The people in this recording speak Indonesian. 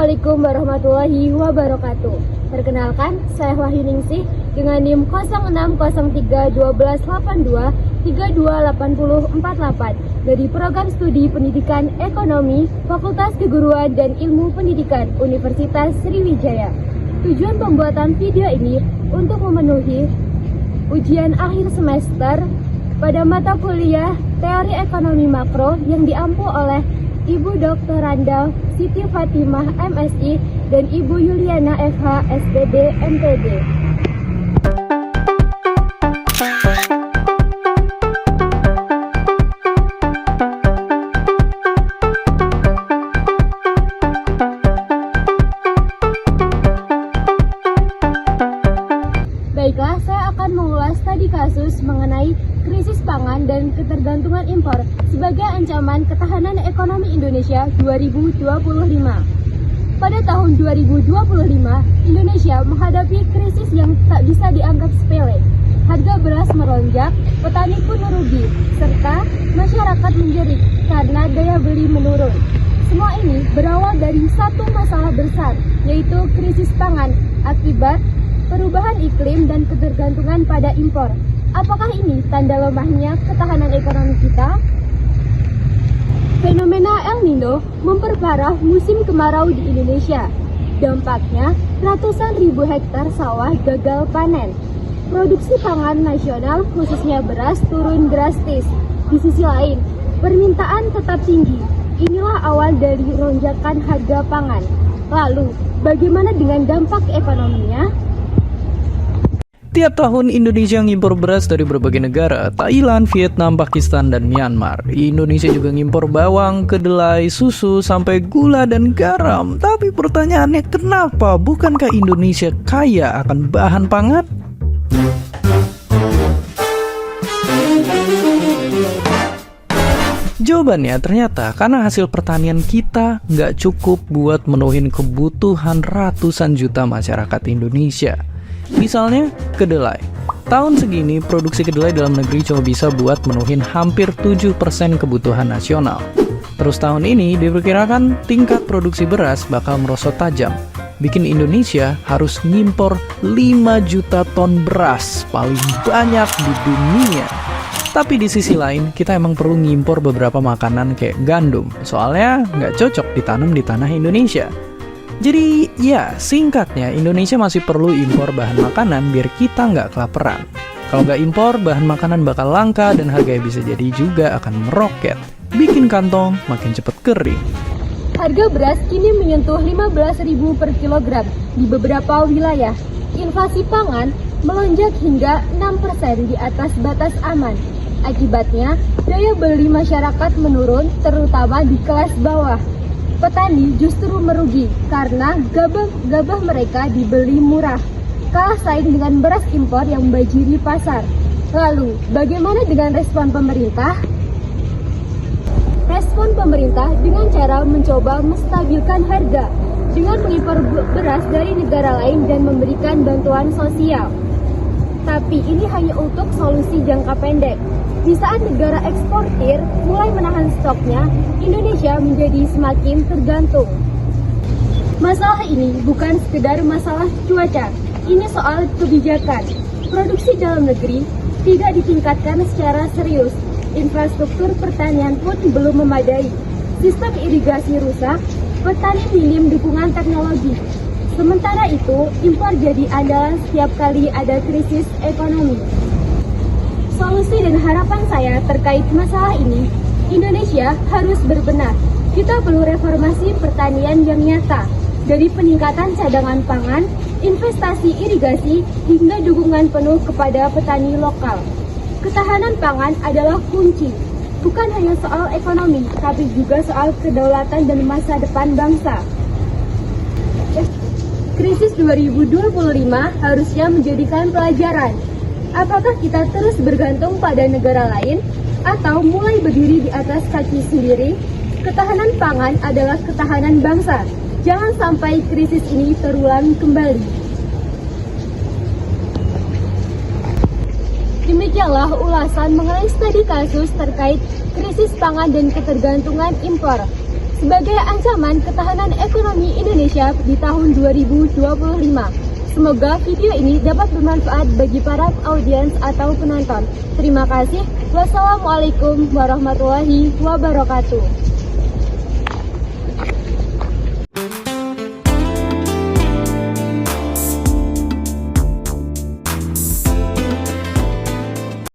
Assalamualaikum warahmatullahi wabarakatuh. Perkenalkan, saya Wahyu Ningsih dengan NIM 06131282328048 dari Program Studi Pendidikan Ekonomi Fakultas Keguruan dan Ilmu Pendidikan Universitas Sriwijaya. Tujuan pembuatan video ini untuk memenuhi ujian akhir semester pada mata kuliah Teori Ekonomi Makro yang diampu oleh Ibu Dr. Randa Siti Fatimah MSI dan Ibu Yuliana FH SPD MPD. Baiklah, saya akan mengulas studi kasus mengenai krisis pangan dan ketergantungan impor sebagai ancaman ketahanan ekonomi Indonesia 2025. Pada tahun 2025, Indonesia menghadapi krisis yang tak bisa dianggap sepele. Harga beras melonjak, petani pun merugi, serta masyarakat menjerit karena daya beli menurun. Semua ini berawal dari satu masalah besar, yaitu krisis pangan akibat perubahan iklim dan ketergantungan pada impor. Apakah ini tanda lemahnya ketahanan ekonomi kita? Fenomena El Nino memperparah musim kemarau di Indonesia. Dampaknya, ratusan ribu hektar sawah gagal panen. Produksi pangan nasional, khususnya beras, turun drastis. Di sisi lain, permintaan tetap tinggi. Inilah awal dari lonjakan harga pangan. Lalu, bagaimana dengan dampak ekonominya? Tiap tahun Indonesia ngimpor beras dari berbagai negara, Thailand, Vietnam, Pakistan, dan Myanmar. Indonesia juga ngimpor bawang, kedelai, susu, sampai gula dan garam. Tapi pertanyaannya kenapa? Bukankah Indonesia kaya akan bahan pangan? Jawabannya ternyata karena hasil pertanian kita nggak cukup buat menuhin kebutuhan ratusan juta masyarakat Indonesia. Misalnya, kedelai. Tahun segini, produksi kedelai dalam negeri cuma bisa buat menuhin hampir 7% kebutuhan nasional. Terus tahun ini diperkirakan tingkat produksi beras bakal merosot tajam, bikin Indonesia harus ngimpor 5 juta ton beras, paling banyak di dunia. Tapi di sisi lain, kita emang perlu ngimpor beberapa makanan kayak gandum, soalnya nggak cocok ditanam di tanah Indonesia. Jadi ya, singkatnya Indonesia masih perlu impor bahan makanan biar kita nggak kelaparan. Kalau nggak impor, bahan makanan bakal langka dan harganya bisa jadi juga akan meroket, bikin kantong makin cepet kering. Harga beras kini menyentuh 15.000 per kilogram di beberapa wilayah. Inflasi pangan melonjak hingga 6% di atas batas aman. Akibatnya, daya beli masyarakat menurun terutama di kelas bawah. Petani justru merugi karena gabah mereka dibeli murah, kalah saing dengan beras impor yang membanjiri pasar. Lalu, bagaimana dengan respon pemerintah? Respon pemerintah dengan cara mencoba menstabilkan harga dengan mengimpor beras dari negara lain dan memberikan bantuan sosial. Tapi ini hanya untuk solusi jangka pendek. Di saat negara eksportir mulai menahan stoknya, Indonesia menjadi semakin tergantung. Masalah ini bukan sekedar masalah cuaca, ini soal kebijakan. Produksi dalam negeri tidak ditingkatkan secara serius. Infrastruktur pertanian pun belum memadai. Sistem irigasi rusak, petani minim dukungan teknologi. Sementara itu, impor jadi andalan setiap kali ada krisis ekonomi. Solusi dan harapan saya terkait masalah ini, Indonesia harus berbenah. Kita perlu reformasi pertanian yang nyata, dari peningkatan cadangan pangan, investasi irigasi, hingga dukungan penuh kepada petani lokal. Ketahanan pangan adalah kunci, bukan hanya soal ekonomi, tapi juga soal kedaulatan dan masa depan bangsa. Krisis 2025 harusnya menjadikan pelajaran. Apakah kita terus bergantung pada negara lain atau mulai berdiri di atas kaki sendiri? Ketahanan pangan adalah ketahanan bangsa. Jangan sampai krisis ini terulang kembali. Demikianlah ulasan mengenai studi kasus terkait krisis pangan dan ketergantungan impor. sebagai ancaman ketahanan ekonomi Indonesia di tahun 2025. Semoga video ini dapat bermanfaat bagi para audiens atau penonton. Terima kasih. Wassalamualaikum warahmatullahi wabarakatuh.